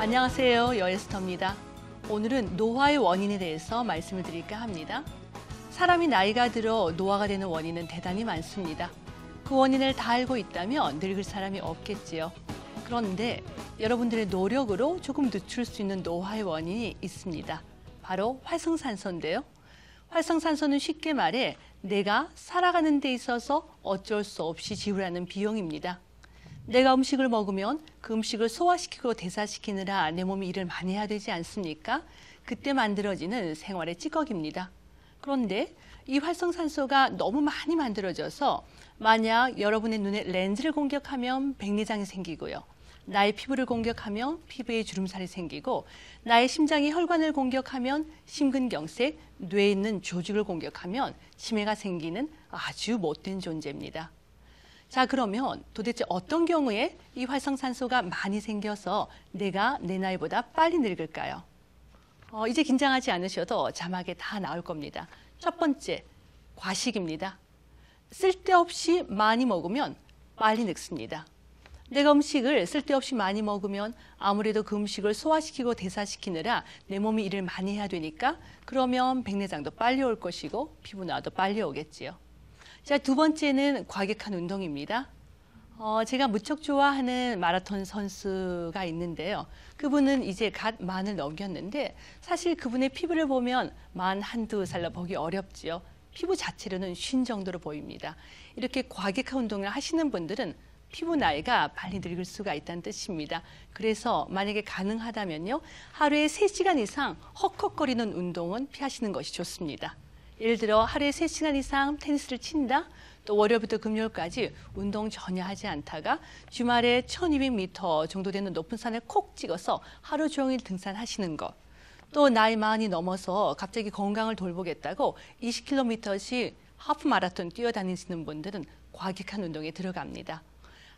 안녕하세요. 여에스터입니다. 오늘은 노화의 원인에 대해서 말씀을 드릴까 합니다. 사람이 나이가 들어 노화가 되는 원인은 대단히 많습니다. 그 원인을 다 알고 있다면 늙을 사람이 없겠지요. 그런데 여러분들의 노력으로 조금 늦출 수 있는 노화의 원인이 있습니다. 바로 활성산소인데요. 활성산소는 쉽게 말해 내가 살아가는 데 있어서 어쩔 수 없이 지불하는 비용입니다. 내가 음식을 먹으면 그 음식을 소화시키고 대사시키느라 내 몸이 일을 많이 해야 되지 않습니까? 그때 만들어지는 생활의 찌꺼기입니다. 그런데 이 활성산소가 너무 많이 만들어져서 만약 여러분의 눈에 렌즈를 공격하면 백내장이 생기고요. 나의 피부를 공격하면 피부에 주름살이 생기고 나의 심장이 혈관을 공격하면 심근경색, 뇌에 있는 조직을 공격하면 치매가 생기는 아주 못된 존재입니다. 자, 그러면 도대체 어떤 경우에 이 활성산소가 많이 생겨서 내가 내 나이보다 빨리 늙을까요? 이제 긴장하지 않으셔도 자막에 다 나올 겁니다. 첫 번째, 과식입니다. 쓸데없이 많이 먹으면 빨리 늙습니다. 내가 음식을 쓸데없이 많이 먹으면 아무래도 그 음식을 소화시키고 대사시키느라 내 몸이 일을 많이 해야 되니까 그러면 백내장도 빨리 올 것이고 피부나도 빨리 오겠지요. 자, 두 번째는 과격한 운동입니다. 제가 무척 좋아하는 마라톤 선수가 있는데요. 그분은 이제 갓 만을 넘겼는데 사실 그분의 피부를 보면 만 한두 살로 보기 어렵지요. 피부 자체로는 쉰 정도로 보입니다. 이렇게 과격한 운동을 하시는 분들은 피부 나이가 빨리 늙을 수가 있다는 뜻입니다. 그래서 만약에 가능하다면요. 하루에 3시간 이상 헉헉거리는 운동은 피하시는 것이 좋습니다. 예를 들어 하루에 3시간 이상 테니스를 친다. 또 월요일부터 금요일까지 운동 전혀 하지 않다가 주말에 1200m 정도 되는 높은 산을 콕 찍어서 하루 종일 등산하시는 것. 또 나이 많이 넘어서 갑자기 건강을 돌보겠다고 20km씩 하프 마라톤 뛰어다니시는 분들은 과격한 운동에 들어갑니다.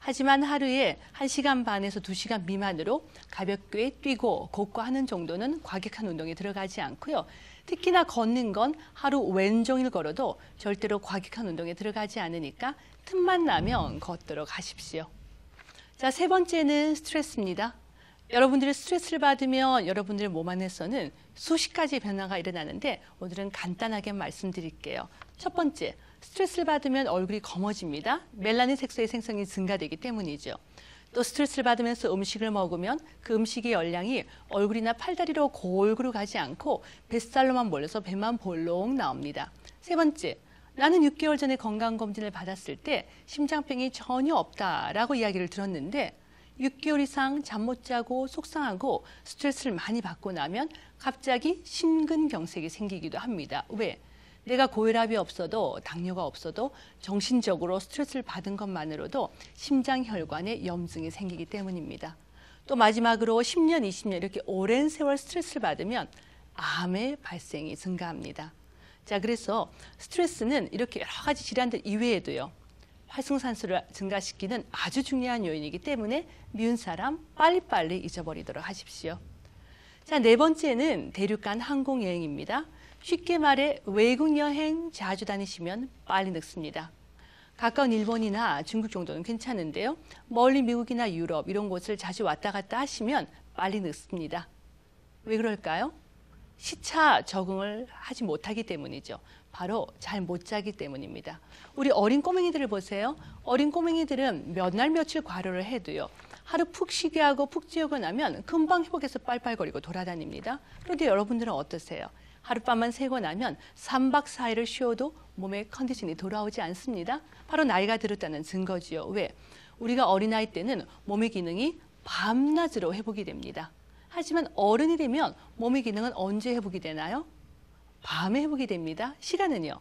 하지만 하루에 1시간 반에서 2시간 미만으로 가볍게 뛰고 걷고 하는 정도는 과격한 운동에 들어가지 않고요. 특히나 걷는 건 하루 왼종일 걸어도 절대로 과격한 운동에 들어가지 않으니까 틈만 나면 걷도록 하십시오. 자, 세 번째는 스트레스입니다. 여러분들이 스트레스를 받으면 여러분들 몸 안에서는 수십 가지 변화가 일어나는데 오늘은 간단하게 말씀드릴게요. 첫 번째, 스트레스를 받으면 얼굴이 검어집니다. 멜라닌 색소의 생성이 증가되기 때문이죠. 또 스트레스를 받으면서 음식을 먹으면 그 음식의 열량이 얼굴이나 팔다리로 골고루 가지 않고 뱃살로만 몰려서 배만 볼록 나옵니다. 세 번째, 나는 6개월 전에 건강검진을 받았을 때 심장병이 전혀 없다라고 이야기를 들었는데 6개월 이상 잠 못 자고 속상하고 스트레스를 많이 받고 나면 갑자기 심근경색이 생기기도 합니다. 왜? 내가 고혈압이 없어도 당뇨가 없어도 정신적으로 스트레스를 받은 것만으로도 심장혈관에 염증이 생기기 때문입니다. 또 마지막으로 10년, 20년 이렇게 오랜 세월 스트레스를 받으면 암의 발생이 증가합니다. 자, 그래서 스트레스는 이렇게 여러 가지 질환들 이외에도요. 활성산소를 증가시키는 아주 중요한 요인이기 때문에 미운 사람 빨리빨리 잊어버리도록 하십시오. 자, 네 번째는 대륙간 항공여행입니다. 쉽게 말해 외국 여행 자주 다니시면 빨리 늙습니다. 가까운 일본이나 중국 정도는 괜찮은데요. 멀리 미국이나 유럽 이런 곳을 자주 왔다 갔다 하시면 빨리 늙습니다. 왜 그럴까요? 시차 적응을 하지 못하기 때문이죠. 바로 잘 못 자기 때문입니다. 우리 어린 꼬맹이들을 보세요. 어린 꼬맹이들은 몇 날 며칠 과로를 해도요. 하루 푹 쉬게 하고 푹 재우고 나면 금방 회복해서 빨빨거리고 돌아다닙니다. 그런데 여러분들은 어떠세요? 하룻밤만 새고 나면 3박 4일을 쉬어도 몸의 컨디션이 돌아오지 않습니다. 바로 나이가 들었다는 증거지요. 왜? 우리가 어린아이 때는 몸의 기능이 밤낮으로 회복이 됩니다. 하지만 어른이 되면 몸의 기능은 언제 회복이 되나요? 밤에 회복이 됩니다. 시간은요.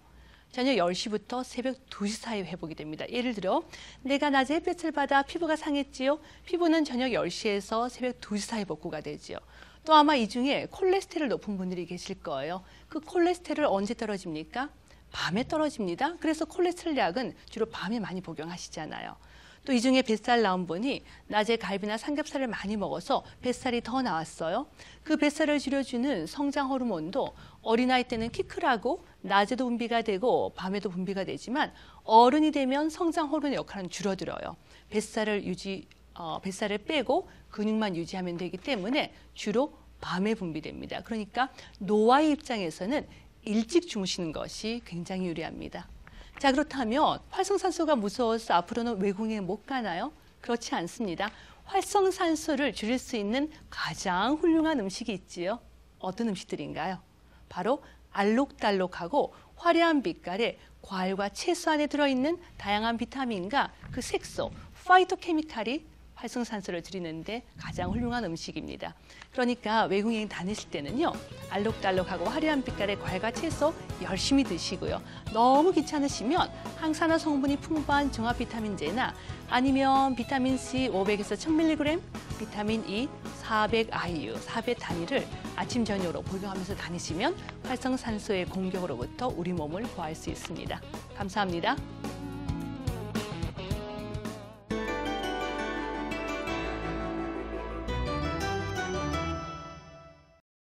저녁 10시부터 새벽 2시 사이에 회복이 됩니다. 예를 들어 내가 낮에 햇볕을 받아 피부가 상했지요. 피부는 저녁 10시에서 새벽 2시 사이 복구가 되지요. 또 아마 이 중에 콜레스테롤 높은 분들이 계실 거예요. 그 콜레스테롤 언제 떨어집니까? 밤에 떨어집니다. 그래서 콜레스테롤 약은 주로 밤에 많이 복용하시잖아요. 또 이 중에 뱃살 나온 분이 낮에 갈비나 삼겹살을 많이 먹어서 뱃살이 더 나왔어요. 그 뱃살을 줄여주는 성장 호르몬도 어린아이 때는 키 크라고 낮에도 분비가 되고 밤에도 분비가 되지만 어른이 되면 성장 호르몬의 역할은 줄어들어요. 뱃살을 뱃살을 빼고 근육만 유지하면 되기 때문에 주로 밤에 분비됩니다. 그러니까 노화의 입장에서는 일찍 주무시는 것이 굉장히 유리합니다. 자, 그렇다면 활성산소가 무서워서 앞으로는 외국여행 못 가나요? 그렇지 않습니다. 활성산소를 줄일 수 있는 가장 훌륭한 음식이 있지요. 어떤 음식들인가요? 바로 알록달록하고 화려한 빛깔의 과일과 채소 안에 들어있는 다양한 비타민과 그 색소, 파이토케미칼이 활성산소를 줄이는데 가장 훌륭한 음식입니다. 그러니까 외국여행 다니실 때는요, 알록달록하고 화려한 빛깔의 과일과 채소 열심히 드시고요. 너무 귀찮으시면 항산화 성분이 풍부한 종합 비타민제나 아니면 비타민 C 500에서 1000mg, 비타민 E 400IU, 400 단위를 아침 저녁으로 복용하면서 다니시면 활성산소의 공격으로부터 우리 몸을 구할 수 있습니다. 감사합니다.